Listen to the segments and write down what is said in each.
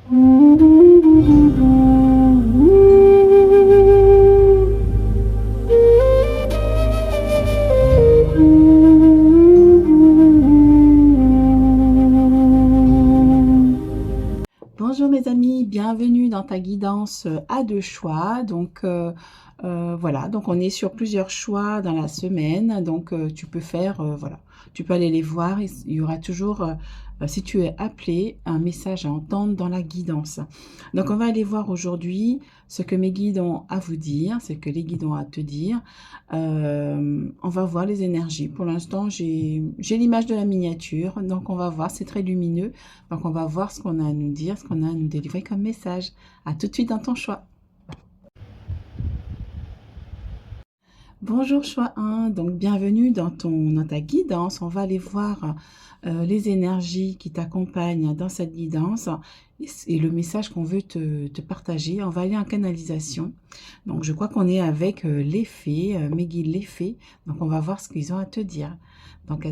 Bonjour mes amis, bienvenue dans ta guidance à deux choix. Donc voilà, donc on est sur plusieurs choix dans la semaine. Donc tu peux faire, voilà, tu peux aller les voir. Il y aura toujours, si tu es appelé, un message à entendre dans la guidance. Donc on va aller voir aujourd'hui ce que mes guides ont à vous dire, ce que les guides ont à te dire. On va voir les énergies. Pour l'instant, j'ai l'image de la miniature, donc on va voir, c'est très lumineux. Donc on va voir ce qu'on a à nous dire, ce qu'on a à nous délivrer comme message. À tout de suite dans ton choix. Bonjour choix 1, donc bienvenue dans ta guidance. On va aller voir les énergies qui t'accompagnent dans cette guidance et le message qu'on veut te partager. On va aller en canalisation. Donc je crois qu'on est avec les fées, mes guides les fées. Donc on va voir ce qu'ils ont à te dire. Donc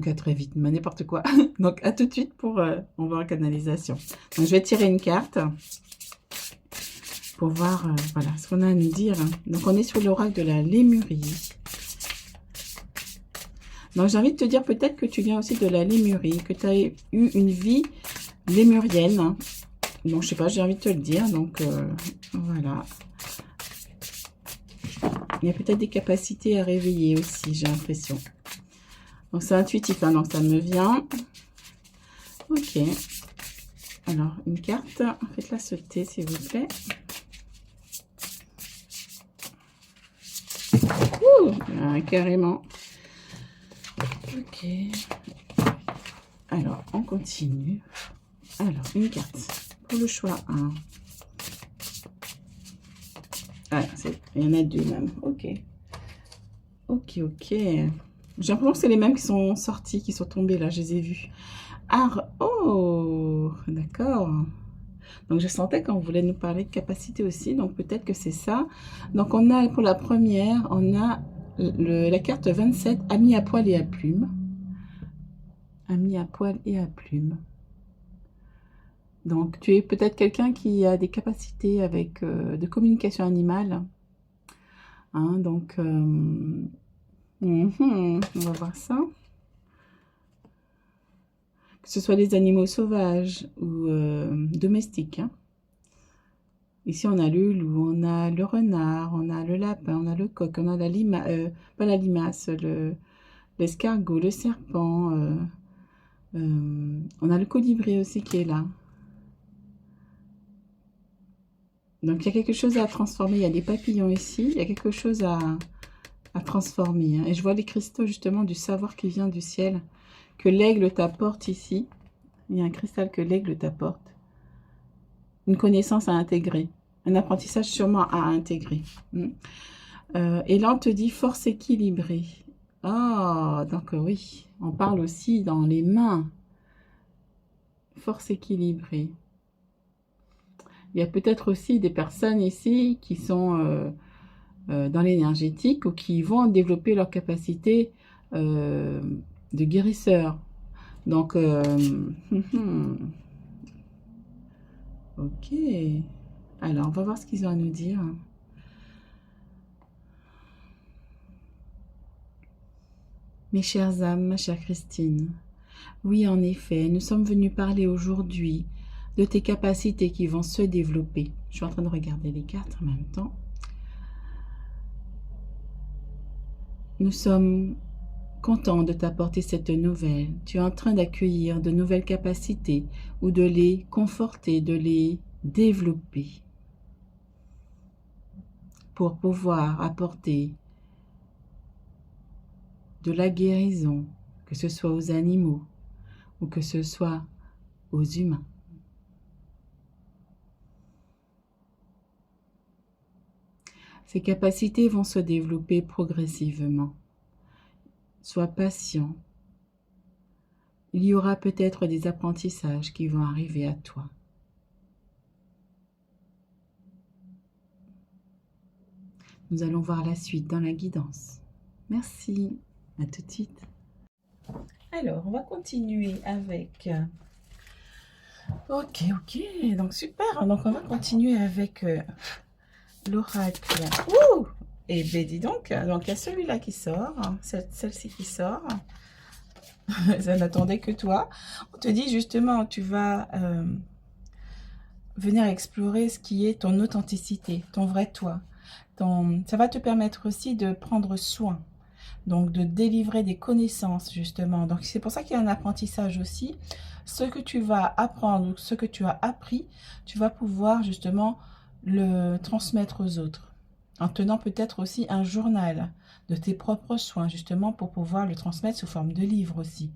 à très vite, mais n'importe quoi. Donc à tout de suite pour on va en canalisation. Donc je vais tirer une carte pour voir voilà, ce qu'on a à nous dire. Donc, on est sur l'oracle de la Lémurie. Donc, j'ai envie de te dire peut-être que tu viens aussi de la Lémurie, que tu as eu une vie lémurienne. Donc, je sais pas, j'ai envie de te le dire. Donc, voilà. Il y a peut-être des capacités à réveiller aussi, j'ai l'impression. Donc, c'est intuitif, hein, donc ça me vient. Ok. Alors, une carte. Faites-la sauter, s'il vous plaît. Carrément. Ok. Alors, on continue. Alors, une carte pour le choix 1. Ah, il y en a deux même. Ok. Ok. J'ai l'impression que c'est les mêmes qui sont sortis, qui sont tombés là. Je les ai vus. Ah, oh, d'accord. Donc, je sentais qu'on voulait nous parler de capacité aussi. Donc, peut-être que c'est ça. Donc, on a pour la première, on a la carte 27, amis à poil et à plume. Amis à poil et à plume. Donc, tu es peut-être quelqu'un qui a des capacités avec de communication animale. Hein, donc, on va voir ça. Que ce soit des animaux sauvages ou domestiques. Hein. Ici, on a le loup, on a le renard, on a le lapin, on a le coq, on a la limace, pas la limace, l'escargot, le serpent. On a le colibri aussi qui est là. Donc, il y a quelque chose à transformer. Il y a des papillons ici. Il y a quelque chose à transformer. Hein. Et je vois les cristaux, justement, du savoir qui vient du ciel. Que l'aigle t'apporte ici. Il y a un cristal que l'aigle t'apporte. Une connaissance à intégrer. Un apprentissage sûrement à intégrer. Et là, on te dit force équilibrée. Ah, donc oui. On parle aussi dans les mains. Force équilibrée. Il y a peut-être aussi des personnes ici qui sont dans l'énergétique ou qui vont développer leur capacité de guérisseur. Donc, ok. Alors, on va voir ce qu'ils ont à nous dire. Mes chères âmes, ma chère Christine, oui, en effet, nous sommes venus parler aujourd'hui de tes capacités qui vont se développer. Je suis en train de regarder les cartes en même temps. Nous sommes contents de t'apporter cette nouvelle. Tu es en train d'accueillir de nouvelles capacités ou de les conforter, de les développer pour pouvoir apporter de la guérison, que ce soit aux animaux ou que ce soit aux humains. Ces capacités vont se développer progressivement. Sois patient. Il y aura peut-être des apprentissages qui vont arriver à toi. Nous allons voir la suite dans la guidance. Merci. À tout de suite. Alors, on va continuer avec Ok, ok, donc super. Donc on va continuer avec l'oracle. Ouh! Et ben dis donc il y a celui-là qui sort, hein, celle-ci qui sort. Ça n'attendait que toi. On te dit justement, tu vas venir explorer ce qui est ton authenticité, ton vrai toi. Ça va te permettre aussi de prendre soin, donc de délivrer des connaissances justement. Donc c'est pour ça qu'il y a un apprentissage aussi. Ce que tu vas apprendre, ce que tu as appris, tu vas pouvoir justement le transmettre aux autres. En tenant peut-être aussi un journal de tes propres soins, justement pour pouvoir le transmettre sous forme de livre aussi.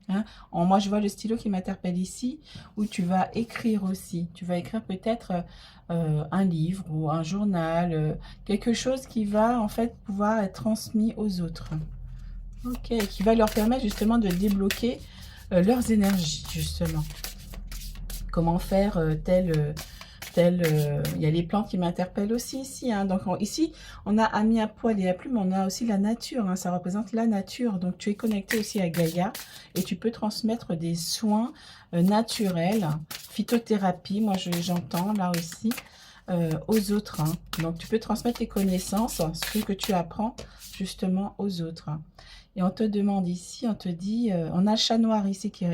Hein? Moi, je vois le stylo qui m'interpelle ici, où tu vas écrire aussi. Tu vas écrire peut-être un livre ou un journal, quelque chose qui va en fait pouvoir être transmis aux autres. Ok, qui va leur permettre justement de débloquer leurs énergies, justement. Comment faire il y a les plantes qui m'interpellent aussi ici. Hein. Donc ici, on a ami à poil et à plume, on a aussi la nature. Hein. Ça représente la nature. Donc tu es connecté aussi à Gaïa et tu peux transmettre des soins naturels, phytothérapie, moi j'entends là aussi, aux autres. Hein. Donc tu peux transmettre tes connaissances, ce que tu apprends justement aux autres. Et on te demande ici, on te dit, on a le chat noir ici qui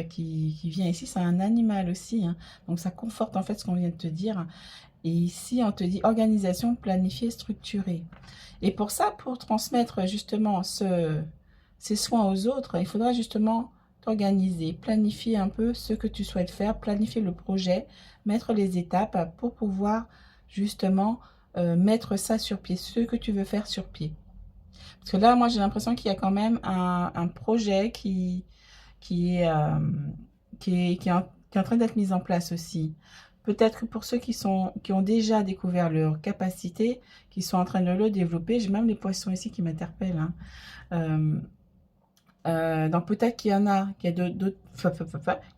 vient ici, c'est un animal aussi, hein. Donc ça conforte en fait ce qu'on vient de te dire. Et ici, on te dit organisation planifiée, structurée. Et pour ça, pour transmettre justement ces soins aux autres, il faudra justement t'organiser, planifier un peu ce que tu souhaites faire, planifier le projet, mettre les étapes pour pouvoir justement mettre ça sur pied, ce que tu veux faire sur pied. Parce que là, moi, j'ai l'impression qu'il y a quand même un projet qui est, qui est en train d'être mis en place aussi. Peut-être que pour ceux qui ont déjà découvert leur capacité, qui sont en train de le développer, j'ai même les poissons ici qui m'interpellent. Hein. Donc peut-être qu'il y en a, qu'il y a d'autres,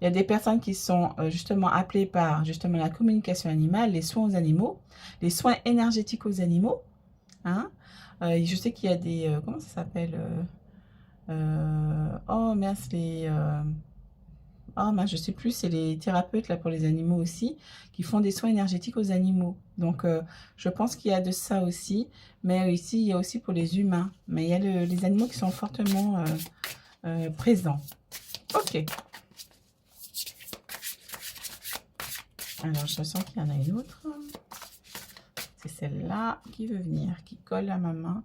il y a des personnes qui sont justement appelées par justement la communication animale, les soins aux animaux, les soins énergétiques aux animaux. Hein. Je sais qu'il y a des, comment ça s'appelle oh mince, oh mince, je sais plus, c'est les thérapeutes là pour les animaux aussi, qui font des soins énergétiques aux animaux. Donc je pense qu'il y a de ça aussi, mais ici il y a aussi pour les humains. Mais il y a les animaux qui sont fortement présents. Ok. Alors je sens qu'il y en a une autre. C'est celle-là qui veut venir, qui colle à ma main.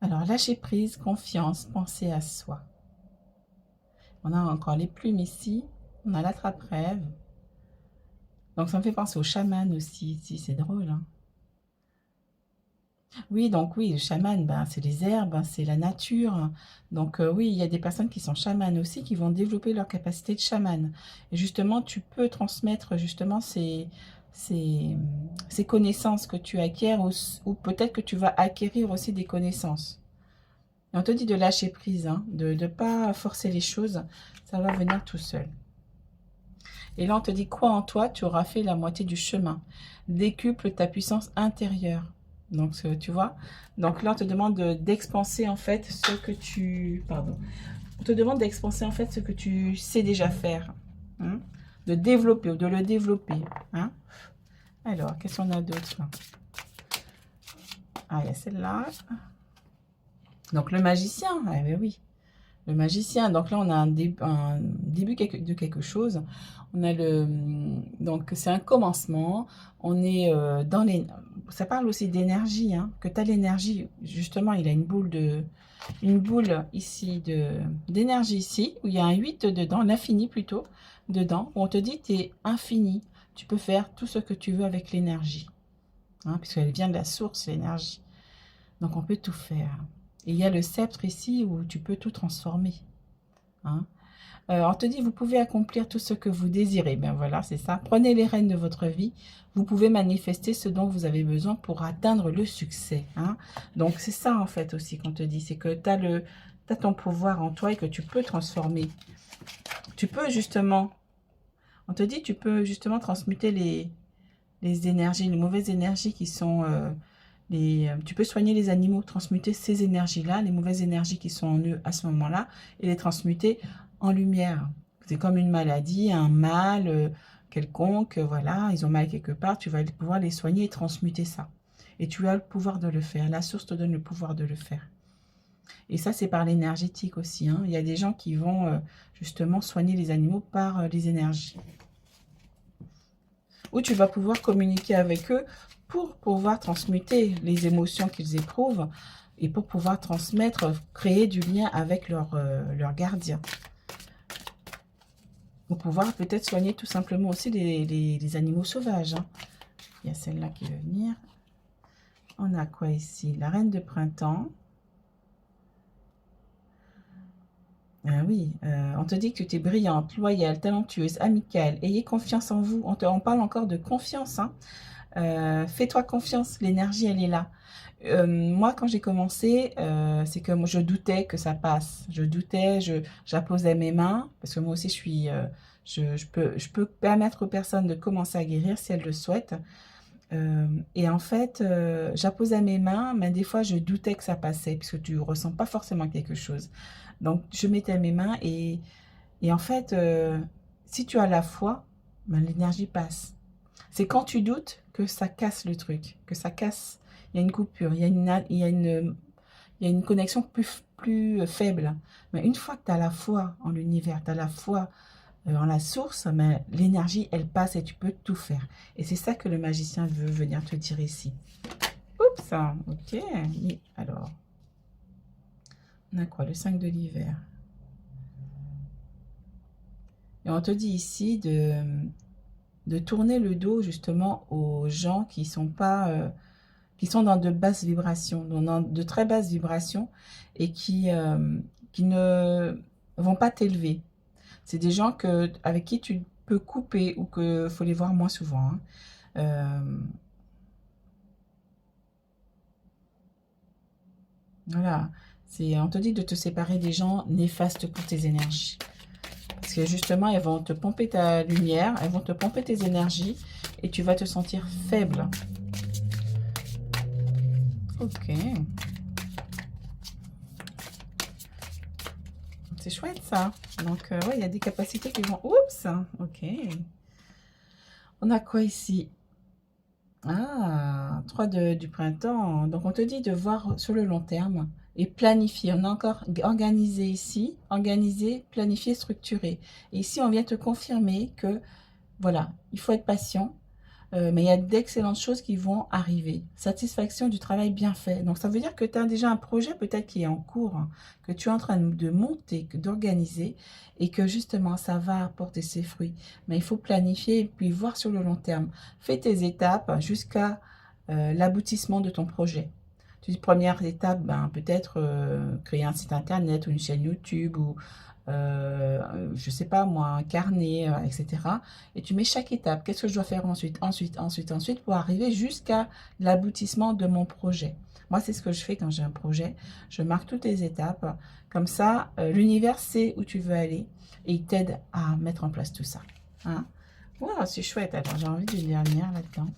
Alors, lâcher prise, confiance, penser à soi. On a encore les plumes ici. On a l'attrape-rêve. Donc, ça me fait penser au chaman aussi ici. C'est drôle. Hein. Oui, donc oui, le chaman, ben, c'est les herbes, hein, c'est la nature. Donc oui, il y a des personnes qui sont chamanes aussi, qui vont développer leur capacité de chaman. Et justement, tu peux transmettre justement ces, ces connaissances que tu acquiers ou peut-être que tu vas acquérir aussi des connaissances. Et on te dit de lâcher prise, hein, de ne pas forcer les choses, ça va venir tout seul. Et là, on te dit, crois en toi, tu auras fait la moitié du chemin. Décuple ta puissance intérieure. Donc, tu vois. Donc là, on te demande d'expanser en fait ce que tu... Pardon. On te demande d'expanser en fait ce que tu sais déjà faire. Hein, de développer ou de le développer. Hein. Alors, qu'est-ce qu'on a d'autre? Ah, il y a celle-là. Donc, le magicien. Ah, ben oui. Le magicien. Donc là, on a un début de quelque chose. On a donc c'est un commencement. On est dans les... Ça parle aussi d'énergie, hein, que tu as l'énergie. Justement, il a une boule ici d'énergie ici, où il y a un 8 dedans, l'infini plutôt, dedans, où on te dit tu es infini. Tu peux faire tout ce que tu veux avec l'énergie. Hein, puisqu'elle vient de la source, l'énergie. Donc on peut tout faire. Et il y a le sceptre ici où tu peux tout transformer. Hein. On te dit, vous pouvez accomplir tout ce que vous désirez. Ben voilà, c'est ça. Prenez les rênes de votre vie. Vous pouvez manifester ce dont vous avez besoin pour atteindre le succès. Hein. Donc c'est ça en fait aussi qu'on te dit. C'est que tu as ton pouvoir en toi et que tu peux transformer. Tu peux justement, on te dit, tu peux justement transmuter les énergies, les mauvaises énergies qui sont... tu peux soigner les animaux, transmuter ces énergies-là, les mauvaises énergies qui sont en eux à ce moment-là, et les transmuter en lumière. C'est comme une maladie, un mal quelconque, voilà, ils ont mal quelque part, tu vas pouvoir les soigner et transmuter ça. Et tu as le pouvoir de le faire, la source te donne le pouvoir de le faire. Et ça, c'est par l'énergétique aussi, hein. Il y a des gens qui vont justement soigner les animaux par les énergies. Ou tu vas pouvoir communiquer avec eux pour pouvoir transmuter les émotions qu'ils éprouvent et pour pouvoir transmettre, créer du lien avec leur gardien. Pour pouvoir peut-être soigner tout simplement aussi les animaux sauvages, hein. Il y a celle-là qui veut venir. On a quoi ici? La reine de printemps. Ah oui, on te dit que tu es brillante, loyale, talentueuse, amicale. Ayez confiance en vous. On parle encore de confiance, hein. Fais-toi confiance, l'énergie, elle est là. Moi, quand j'ai commencé, c'est que moi, je doutais que ça passe. Je doutais, j'apposais mes mains, parce que moi aussi, je peux permettre aux personnes de commencer à guérir si elles le souhaitent. Et en fait, j'apposais mes mains, mais des fois, je doutais que ça passait, puisque tu ressens pas forcément quelque chose. Donc, je mettais mes mains et en fait, si tu as la foi, ben, l'énergie passe. C'est quand tu doutes que ça casse le truc, que ça casse. Il y a une coupure, il y a une connexion plus faible. Mais une fois que tu as la foi en l'univers, tu as la foi en la source, mais l'énergie, elle passe et tu peux tout faire. Et c'est ça que le magicien veut venir te dire ici. Oups, ok. Oui, alors, on a quoi? Le 5 de l'hiver. Et on te dit ici de tourner le dos justement aux gens qui sont pas, qui sont dans de basses vibrations, dans de très basses vibrations et qui ne vont pas t'élever. C'est des gens avec qui tu peux couper ou qu'il faut les voir moins souvent, hein. Voilà, on te dit de te séparer des gens néfastes pour tes énergies. Parce que justement, elles vont te pomper ta lumière, elles vont te pomper tes énergies et tu vas te sentir faible. Ok. C'est chouette ça. Donc, ouais, il y a des capacités qui vont... Oups. Ok. On a quoi ici? Ah, 3 du printemps. Donc, on te dit de voir sur le long terme et planifier. On a encore organisé ici. Organiser, planifier, structurer. Et ici, on vient te confirmer que, voilà, il faut être patient. Mais il y a d'excellentes choses qui vont arriver. Satisfaction du travail bien fait. Donc, ça veut dire que tu as déjà un projet peut-être qui est en cours, hein, que tu es en train de monter, d'organiser, et que justement, ça va apporter ses fruits. Mais il faut planifier et puis voir sur le long terme. Fais tes étapes jusqu'à l'aboutissement de ton projet. Tu dis, première étape, ben, peut-être créer un site internet ou une chaîne YouTube ou je sais pas moi, un carnet, etc. Et tu mets chaque étape. Qu'est-ce que je dois faire ensuite, ensuite, pour arriver jusqu'à l'aboutissement de mon projet. Moi, c'est ce que je fais quand j'ai un projet. Je marque toutes les étapes. Comme ça, l'univers sait où tu veux aller et il t'aide à mettre en place tout ça. Hein? Wow, c'est chouette. Alors, j'ai envie d'une dernière là-dedans.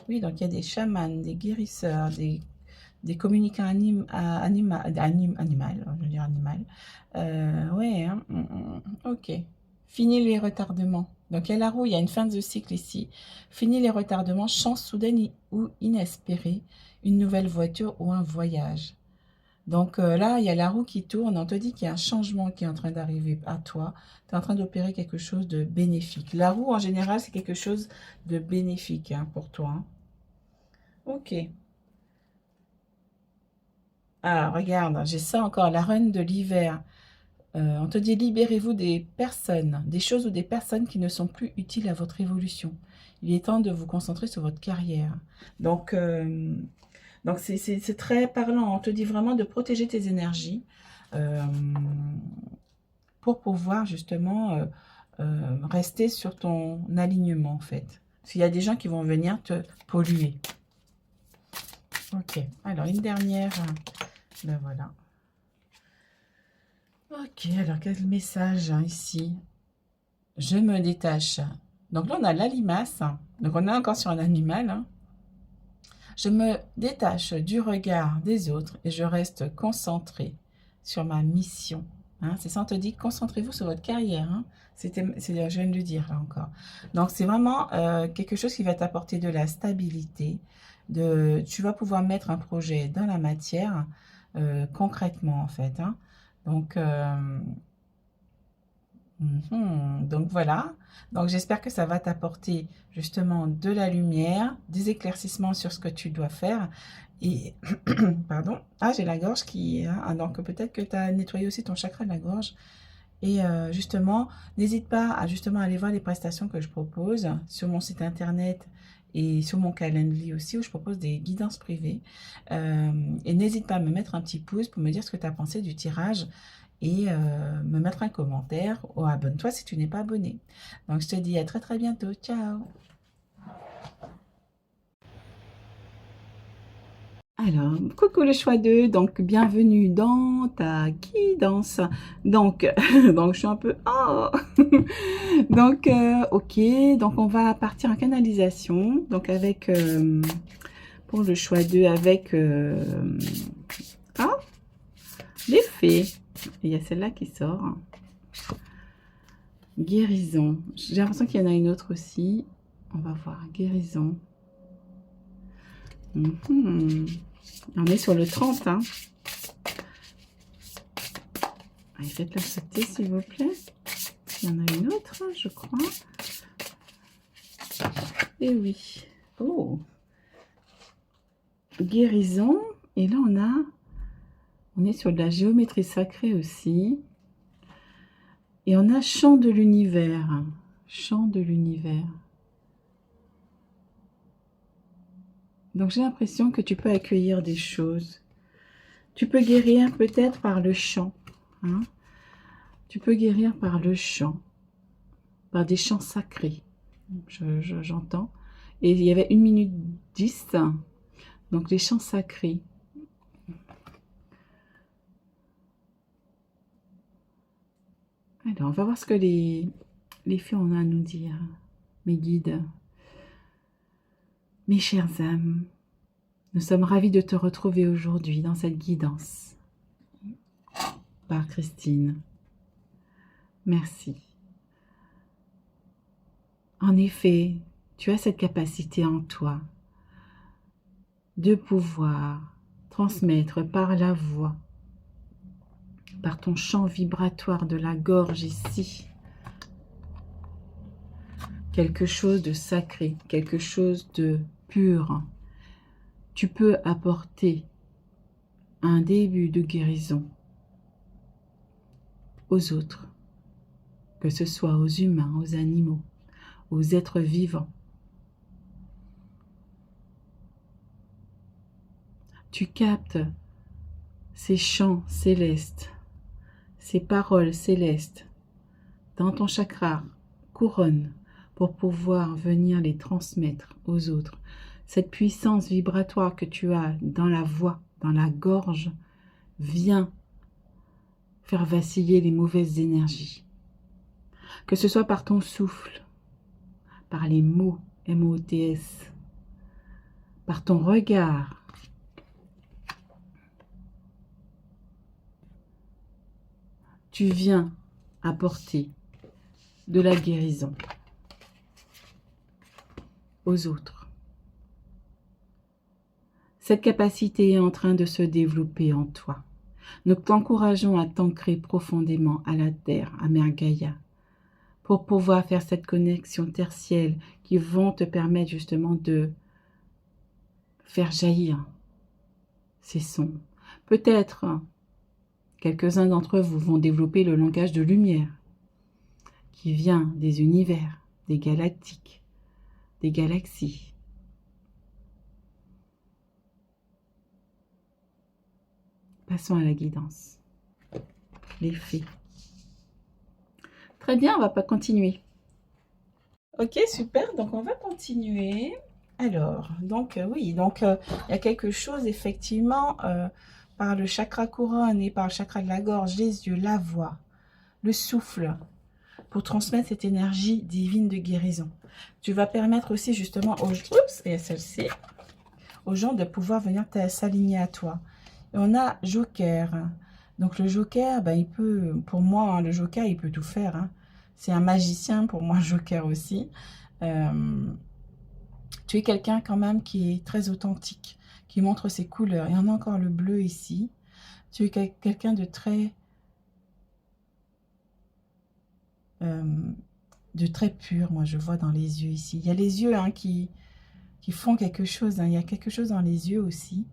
Oui, donc il y a des chamans, des guérisseurs, des communicants animal, je veux dire animal. Ouais, hein, ok. Fini les retardements. Donc il y a la roue, il y a une fin de cycle ici. Fini les retardements, chance soudaine ou inespérée, une nouvelle voiture ou un voyage. Donc là, il y a la roue qui tourne. On te dit qu'il y a un changement qui est en train d'arriver à toi. Tu es en train d'opérer quelque chose de bénéfique. La roue, en général, c'est quelque chose de bénéfique, hein, pour toi, hein. Ok. Ah, regarde, j'ai ça encore, la reine de l'hiver. On te dit libérez-vous des personnes, des choses ou des personnes qui ne sont plus utiles à votre évolution. Il est temps de vous concentrer sur votre carrière. Donc, c'est très parlant. On te dit vraiment de protéger tes énergies euh, pour pouvoir justement rester sur ton alignement, en fait. Parce qu'il y a des gens qui vont venir te polluer. Ok, alors une dernière. Ben voilà. Ok, alors quel message hein, ici? Je me détache. Donc là, on a la limace. Donc on est encore sur un animal, hein. Je me détache du regard des autres et je reste concentrée sur ma mission. Hein, c'est ça, on te dit, concentrez-vous sur votre carrière. Hein. Je viens de le dire là encore. Donc, c'est vraiment quelque chose qui va t'apporter de la stabilité. Tu vas pouvoir mettre un projet dans la matière concrètement, en fait. Hein. Donc, donc voilà, donc j'espère que ça va t'apporter justement de la lumière, des éclaircissements sur ce que tu dois faire. Et, pardon, ah j'ai la gorge qui... Hein, donc peut-être que tu as nettoyé aussi ton chakra de la gorge. Et justement, n'hésite pas à justement aller voir les prestations que je propose sur mon site internet et sur mon Calendly aussi, où je propose des guidances privées. Et n'hésite pas à me mettre un petit pouce pour me dire ce que tu as pensé du tirage et me mettre un commentaire ou abonne-toi si tu n'es pas abonné. Donc, je te dis à très très bientôt. Ciao! Alors, coucou le choix 2, donc bienvenue dans ta guidance. Donc, donc je suis un peu... Oh donc, ok, donc on va partir en canalisation. Donc avec, pour le choix 2, avec... ah, les fées. Il y a celle-là qui sort. Guérison. J'ai l'impression qu'il y en a une autre aussi. On va voir. Guérison. On est sur le 30. Hein. Allez, faites-la sauter, s'il vous plaît. Il y en a une autre, je crois. Et oui. Oh. Guérison. Et là, on est sur de la géométrie sacrée aussi. Et on a chant de l'univers. Chant de l'univers. Donc j'ai l'impression que tu peux accueillir des choses. Tu peux guérir peut-être par le chant. Hein? Tu peux guérir par le chant. Par des chants sacrés. J'entends. Et il y avait 1 minute 10. Donc les chants sacrés. Alors on va voir ce que les fées ont à nous dire. Mes guides. Mes chères âmes, nous sommes ravis de te retrouver aujourd'hui dans cette guidance par Christine. Merci. En effet, tu as cette capacité en toi de pouvoir transmettre par la voix, par ton chant vibratoire de la gorge ici, quelque chose de sacré, quelque chose de pur. Tu peux apporter un début de guérison aux autres, que ce soit aux humains, aux animaux, aux êtres vivants. Tu captes ces chants célestes, ces paroles célestes dans ton chakra couronne pour pouvoir venir les transmettre aux autres. Cette puissance vibratoire que tu as dans la voix, dans la gorge, vient faire vaciller les mauvaises énergies. Que ce soit par ton souffle, par les mots, M-O-T-S, par ton regard, tu viens apporter de la guérison aux autres. Cette capacité est en train de se développer en toi. Nous t'encourageons à t'ancrer profondément à la terre, à Mère Gaïa, pour pouvoir faire cette connexion tertielle qui vont te permettre justement de faire jaillir ces sons. Peut-être quelques-uns d'entre vous vont développer le langage de lumière qui vient des univers, des galactiques, des galaxies. Passons à la guidance. Les fées. Très bien, on va pas continuer. Ok, super, donc on va continuer. Alors, donc oui, donc il y a quelque chose effectivement par le chakra couronne et par le chakra de la gorge, les yeux, la voix, le souffle, pour transmettre cette énergie divine de guérison. Tu vas permettre aussi justement aux... Oups, et celle-ci. aux gens de pouvoir venir s'aligner à toi. Et on a Joker. Donc le Joker, ben, il peut, pour moi, hein, le Joker, il peut tout faire. Hein. C'est un magicien, pour moi, Joker aussi. Tu es quelqu'un quand même qui est très authentique, qui montre ses couleurs. Il y en a encore le bleu ici. Tu es quelqu'un de très pur, moi je vois dans les yeux ici. Il y a les yeux hein, qui font quelque chose. Hein. Il y a quelque chose dans les yeux aussi.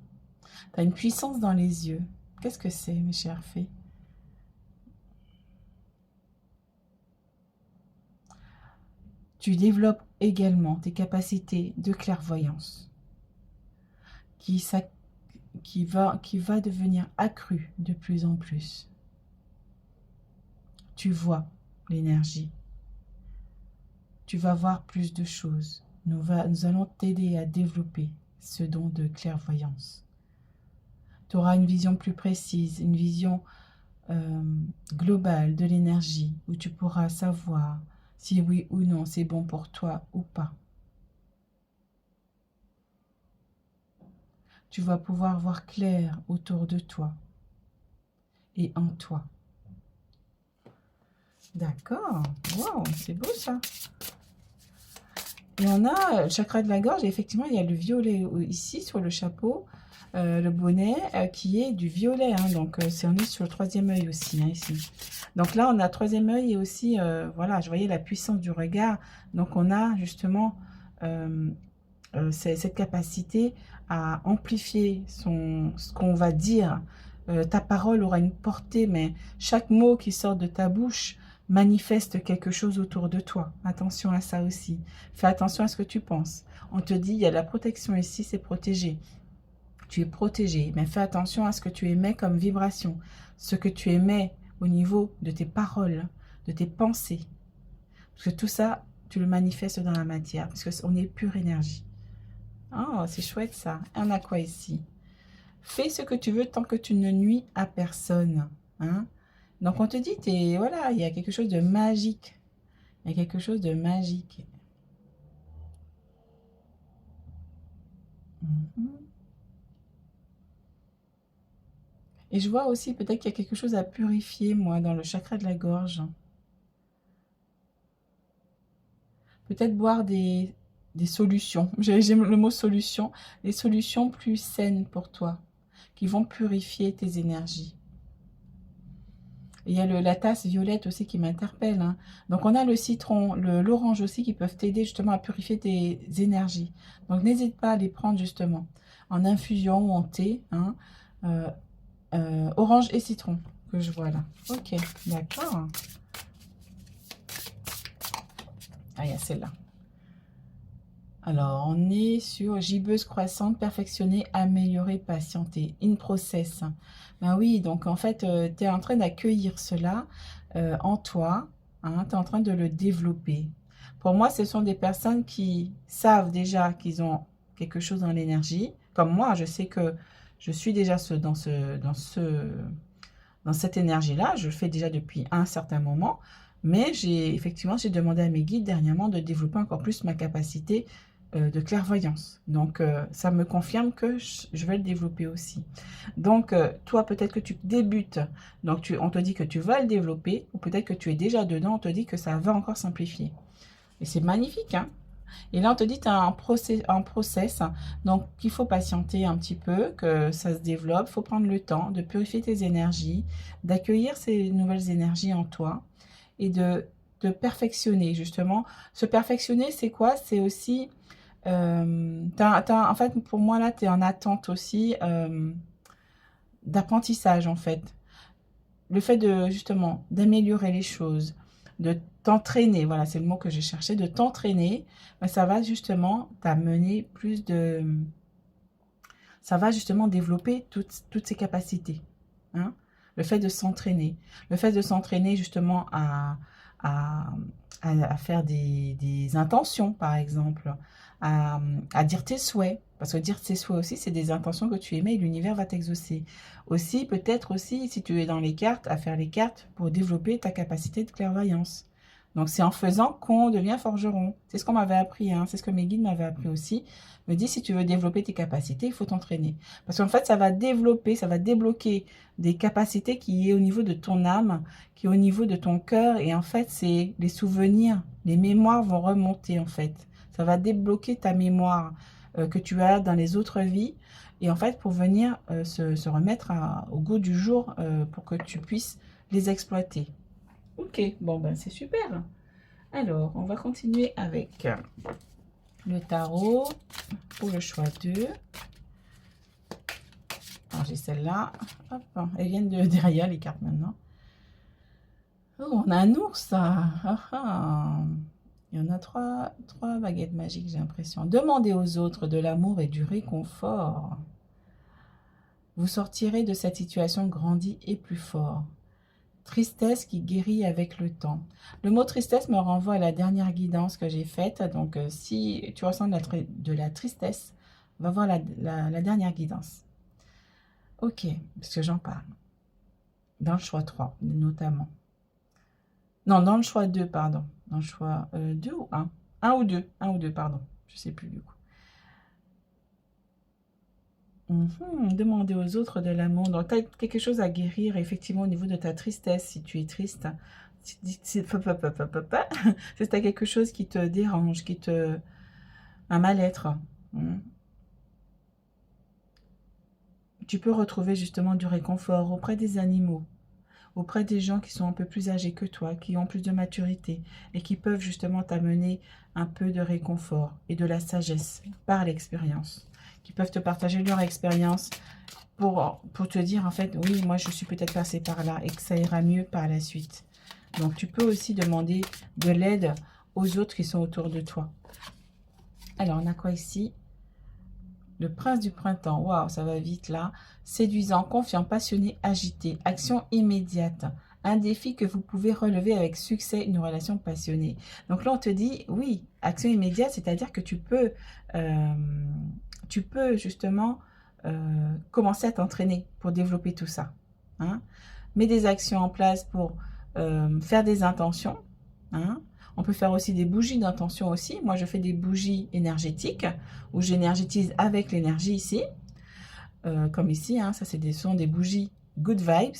Tu as une puissance dans les yeux. Qu'est-ce que c'est, mes chers fées? Tu développes également tes capacités de clairvoyance qui va devenir accrue de plus en plus. Tu vois l'énergie. Tu vas voir plus de choses. Nous allons t'aider à développer ce don de clairvoyance. Tu auras une vision plus précise, une vision globale de l'énergie, où tu pourras savoir si oui ou non c'est bon pour toi ou pas. Tu vas pouvoir voir clair autour de toi et en toi. D'accord. Wow, c'est beau ça. Et on a le chakra de la gorge, et effectivement, il y a le violet ici sur le chapeau, le bonnet, qui est du violet. Hein, donc, on est sur le troisième œil aussi, hein, ici. Donc là, on a troisième œil et aussi, voilà, je voyais la puissance du regard. Donc, on a justement cette capacité à amplifier ce qu'on va dire. Ta parole aura une portée, mais chaque mot qui sort de ta bouche manifeste quelque chose autour de toi. Attention à ça aussi. Fais attention à ce que tu penses. On te dit, il y a la protection ici, c'est protégé. Tu es protégé, mais fais attention à ce que tu émets comme vibration. Ce que tu émets au niveau de tes paroles, de tes pensées. Parce que tout ça, tu le manifestes dans la matière, parce qu'on est pure énergie. Oh, c'est chouette ça. On a quoi ici? Fais ce que tu veux tant que tu ne nuis à personne. Hein? Donc, on te dit, voilà, il y a quelque chose de magique. Il y a quelque chose de magique. Et je vois aussi peut-être qu'il y a quelque chose à purifier, moi, dans le chakra de la gorge. Peut-être boire des solutions. J'aime le mot solution. Des solutions plus saines pour toi, qui vont purifier tes énergies. Et il y a la tasse violette aussi qui m'interpelle. Hein. Donc, on a le citron, l'orange aussi qui peuvent t'aider justement à purifier tes énergies. Donc, n'hésite pas à les prendre justement en infusion ou en thé. Hein. Orange et citron que je vois là. Ok, d'accord. Ah, il y a celle-là. Alors, on est sur gibbeuse croissante, perfectionner, améliorer, patienter. In process. Ben oui, donc en fait, tu es en train d'accueillir cela en toi. Hein, tu es en train de le développer. Pour moi, ce sont des personnes qui savent déjà qu'ils ont quelque chose dans l'énergie. Comme moi, je sais que je suis déjà dans cette énergie-là. Je le fais déjà depuis un certain moment. Mais effectivement, j'ai demandé à mes guides dernièrement de développer encore plus ma capacité de clairvoyance. Donc, ça me confirme que je vais le développer aussi. Donc, toi, peut-être que tu débutes. Donc, on te dit que tu vas le développer. Ou peut-être que tu es déjà dedans. On te dit que ça va encore simplifier. Et c'est magnifique, hein? Et là, on te dit que tu as un process. Donc, il faut patienter un petit peu, que ça se développe. Il faut prendre le temps de purifier tes énergies, d'accueillir ces nouvelles énergies en toi et de perfectionner, justement. Se perfectionner, c'est quoi? C'est aussi... en fait, pour moi, là, tu es en attente aussi d'apprentissage, en fait. Le fait de, justement, d'améliorer les choses, de t'entraîner, voilà, c'est le mot que j'ai cherché, de t'entraîner, ben, ça va justement t'amener plus de... Ça va justement développer toutes ces capacités. Hein? Le fait de s'entraîner. Le fait de s'entraîner justement à faire des intentions, par exemple, à dire tes souhaits. Parce que dire tes souhaits aussi, c'est des intentions que tu émets et l'univers va t'exaucer. Aussi, peut-être aussi, si tu es dans les cartes, à faire les cartes pour développer ta capacité de clairvoyance. Donc, c'est en faisant qu'on devient forgeron. C'est ce qu'on m'avait appris, hein. C'est ce que mes guides m'avaient appris aussi. Me dit, si tu veux développer tes capacités, il faut t'entraîner. Parce qu'en fait, ça va développer, ça va débloquer des capacités qui est au niveau de ton âme, qui est au niveau de ton cœur. Et en fait, c'est les souvenirs, les mémoires vont remonter, en fait. Ça va débloquer ta mémoire que tu as dans les autres vies. Et en fait, pour venir se remettre au goût du jour pour que tu puisses les exploiter. Ok, bon ben c'est super. Alors, on va continuer avec le tarot pour le choix 2. Alors, j'ai celle-là. Hop, elles viennent de derrière les cartes maintenant. Oh, on a un ours. Il y en a trois baguettes magiques, j'ai l'impression. Demandez aux autres de l'amour et du réconfort. Vous sortirez de cette situation grandi et plus fort. Tristesse qui guérit avec le temps. Le mot tristesse me renvoie à la dernière guidance que j'ai faite. Donc, si tu ressens de la tristesse, va voir la dernière guidance. Ok, parce que j'en parle. Dans le choix 3, notamment. Non, dans le choix 2, pardon. Dans le choix 2 ou 1 1 ou 2. 1 ou 2, pardon. Je ne sais plus du coup. Demander aux autres de l'amour. Donc, tu as quelque chose à guérir, effectivement, au niveau de ta tristesse, si tu es triste. Si tu as quelque chose qui te dérange, un mal-être. Tu peux retrouver justement du réconfort auprès des animaux, auprès des gens qui sont un peu plus âgés que toi, qui ont plus de maturité et qui peuvent justement t'amener un peu de réconfort et de la sagesse par l'expérience, qui peuvent te partager leur expérience pour te dire en fait, oui, moi je suis peut-être passée par là et que ça ira mieux par la suite. Donc tu peux aussi demander de l'aide aux autres qui sont autour de toi. Alors on a quoi ici? Le prince du printemps, waouh, ça va vite là. Séduisant, confiant, passionné, agité, action immédiate. Un défi que vous pouvez relever avec succès, une relation passionnée. Donc là, on te dit, oui, action immédiate, c'est-à-dire que tu peux justement commencer à t'entraîner pour développer tout ça. Hein. Mets des actions en place pour faire des intentions. Hein. On peut faire aussi des bougies d'intention aussi. Moi, je fais des bougies énergétiques où j'énergétise avec l'énergie ici. Comme ici, hein, ça sont des bougies good vibes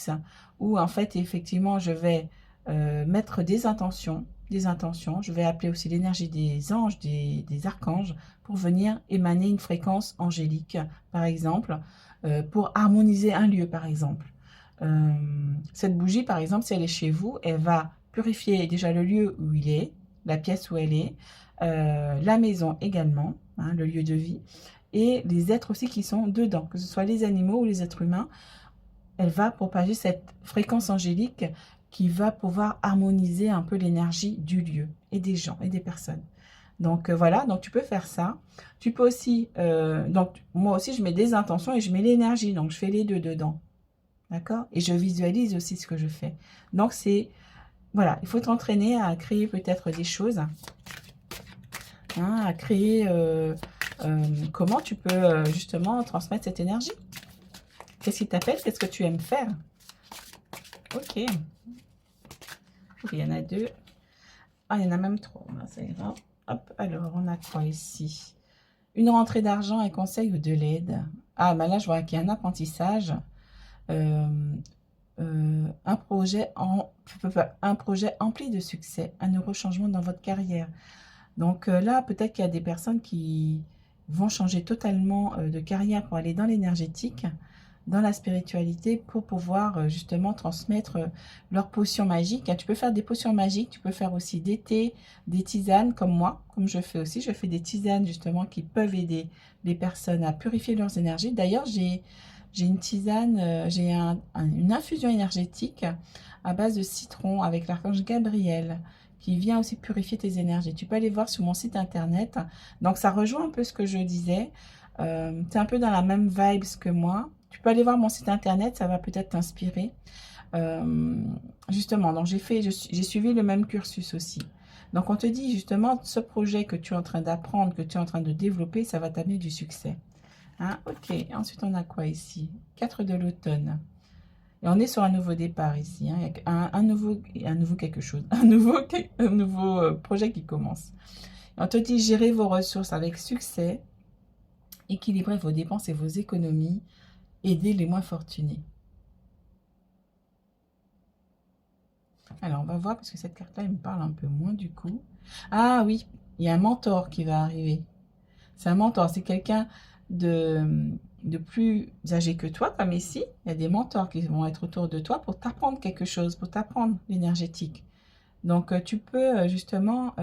où en fait, effectivement, je vais mettre des intentions. Je vais appeler aussi l'énergie des anges, des archanges pour venir émaner une fréquence angélique, par exemple, pour harmoniser un lieu, par exemple. Cette bougie, par exemple, si elle est chez vous, elle va purifier déjà le lieu où il est, la pièce où elle est, la maison également, hein, le lieu de vie, et les êtres aussi qui sont dedans, que ce soit les animaux ou les êtres humains. Elle va propager cette fréquence angélique qui va pouvoir harmoniser un peu l'énergie du lieu et des gens et des personnes. Donc voilà, donc tu peux faire ça. Tu peux aussi, donc moi aussi je mets des intentions et je mets l'énergie, donc je fais les deux dedans. D'accord? Et je visualise aussi ce que je fais. Donc c'est, voilà, il faut t'entraîner à créer peut-être des choses, hein, à créer comment tu peux justement transmettre cette énergie. Qu'est-ce qui t'appelle? Qu'est-ce que tu aimes faire? Ok. Il y en a 2. Ah, il y en a même 3. Ça ira. Hop, alors, on a quoi ici? Une rentrée d'argent, un conseil ou de l'aide? Ah, ben là, je vois qu'il y a un apprentissage. Un projet empli de succès, un heureux changement dans votre carrière. Donc là, peut-être qu'il y a des personnes qui vont changer totalement de carrière pour aller dans l'énergétique, dans la spiritualité, pour pouvoir justement transmettre leurs potions magiques. Tu peux faire des potions magiques, tu peux faire aussi des thés, des tisanes comme moi, comme je fais aussi. Je fais des tisanes justement qui peuvent aider les personnes à purifier leurs énergies. D'ailleurs, j'ai une tisane, j'ai une infusion énergétique à base de citron avec l'archange Gabriel qui vient aussi purifier tes énergies. Tu peux aller voir sur mon site internet. Donc, ça rejoint un peu ce que je disais. C'est un peu dans la même vibes que moi. Tu peux aller voir mon site internet, ça va peut-être t'inspirer. Justement, donc j'ai suivi le même cursus aussi. Donc, on te dit justement, ce projet que tu es en train d'apprendre, que tu es en train de développer, ça va t'amener du succès. Hein, ok, ensuite on a quoi ici? 4 de l'automne. Et on est sur un nouveau départ ici. Hein. Il y a un nouveau quelque chose. Un nouveau projet qui commence. Et on te dit gérer vos ressources avec succès, équilibrer vos dépenses et vos économies, aider les moins fortunés. Alors, on va voir parce que cette carte-là, elle me parle un peu moins du coup. Ah oui, il y a un mentor qui va arriver. C'est un mentor, c'est quelqu'un de plus âgé que toi, comme ici. Il y a des mentors qui vont être autour de toi pour t'apprendre quelque chose, pour t'apprendre l'énergétique. Donc, tu peux justement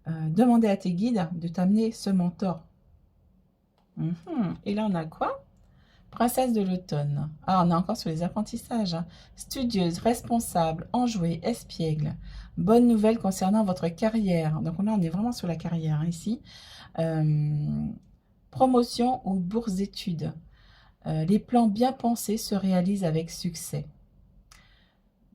demander à tes guides de t'amener ce mentor. Et là, on a quoi? Princesse de l'automne. Ah, on est encore sur les apprentissages. Hein. Studieuse, responsable, enjouée, espiègle. Bonne nouvelle concernant votre carrière. Donc là, on est vraiment sur la carrière hein, ici. Promotion ou bourse d'études. Les plans bien pensés se réalisent avec succès.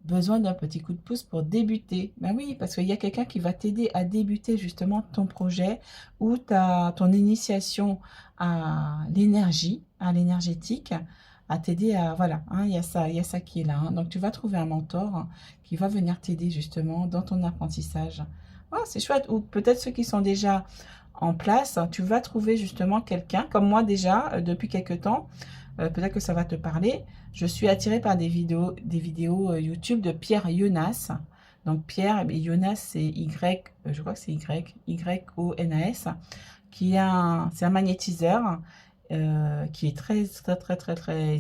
Besoin d'un petit coup de pouce pour débuter. Ben oui, parce qu'il y a quelqu'un qui va t'aider à débuter justement ton projet ou ton initiation à l'énergie, à l'énergétique, à t'aider à... Voilà, hein, il y a ça qui est là. Hein. Donc, tu vas trouver un mentor hein, qui va venir t'aider justement dans ton apprentissage. Ah, c'est chouette. Ou peut-être ceux qui sont déjà en place, tu vas trouver justement quelqu'un, comme moi déjà, depuis quelques temps, peut-être que ça va te parler. Je suis attirée par des vidéos YouTube de Pierre Yonas. Donc Pierre, et Yonas c'est Y, je crois que c'est Y-O-N-A-S, c'est un magnétiseur qui est très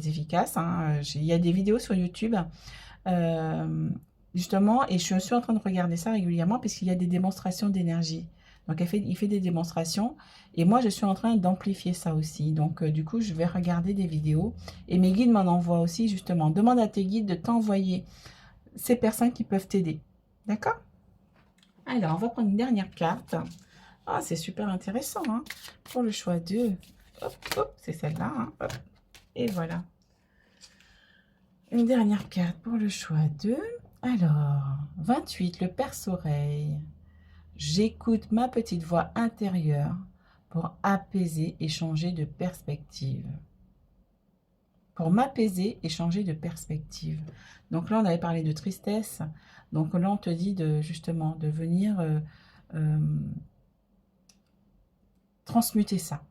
efficace. Hein. Il y a des vidéos sur YouTube justement, et je suis en train de regarder ça régulièrement puisqu'il y a des démonstrations d'énergie. Donc, il fait des démonstrations et moi, je suis en train d'amplifier ça aussi. Donc, du coup, je vais regarder des vidéos et mes guides m'en envoient aussi, justement. Demande à tes guides de t'envoyer ces personnes qui peuvent t'aider. D'accord? Alors, on va prendre une dernière carte. Ah, c'est super intéressant, hein, pour le choix 2. Hop, hop, c'est celle-là. Hein, hop. Et voilà. Une dernière carte pour le choix 2. Alors, 28, le perce-oreille. J'écoute ma petite voix intérieure pour apaiser et changer de perspective. Pour m'apaiser et changer de perspective. Donc là, on avait parlé de tristesse. Donc là, on te dit justement de venir transmuter ça.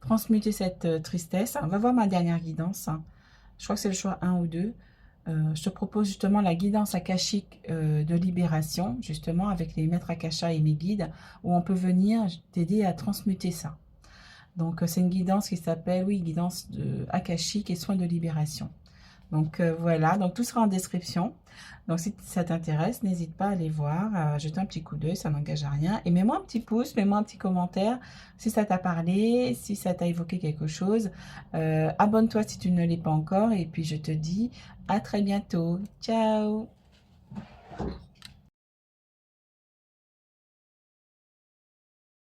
Transmuter cette tristesse. On va voir ma dernière guidance. Je crois que c'est le choix 1 ou 2. Je te propose justement la guidance akashique de libération, justement avec les maîtres akasha et mes guides, où on peut venir t'aider à transmuter ça. Donc c'est une guidance qui s'appelle, oui, guidance akashique et soins de libération. Donc voilà, donc tout sera en description. Donc si ça t'intéresse, n'hésite pas à aller voir, jeter un petit coup d'œil, ça n'engage à rien. Et mets-moi un petit pouce, mets-moi un petit commentaire si ça t'a parlé, si ça t'a évoqué quelque chose. Abonne-toi si tu ne l'es pas encore. Et puis je te dis à très bientôt. Ciao!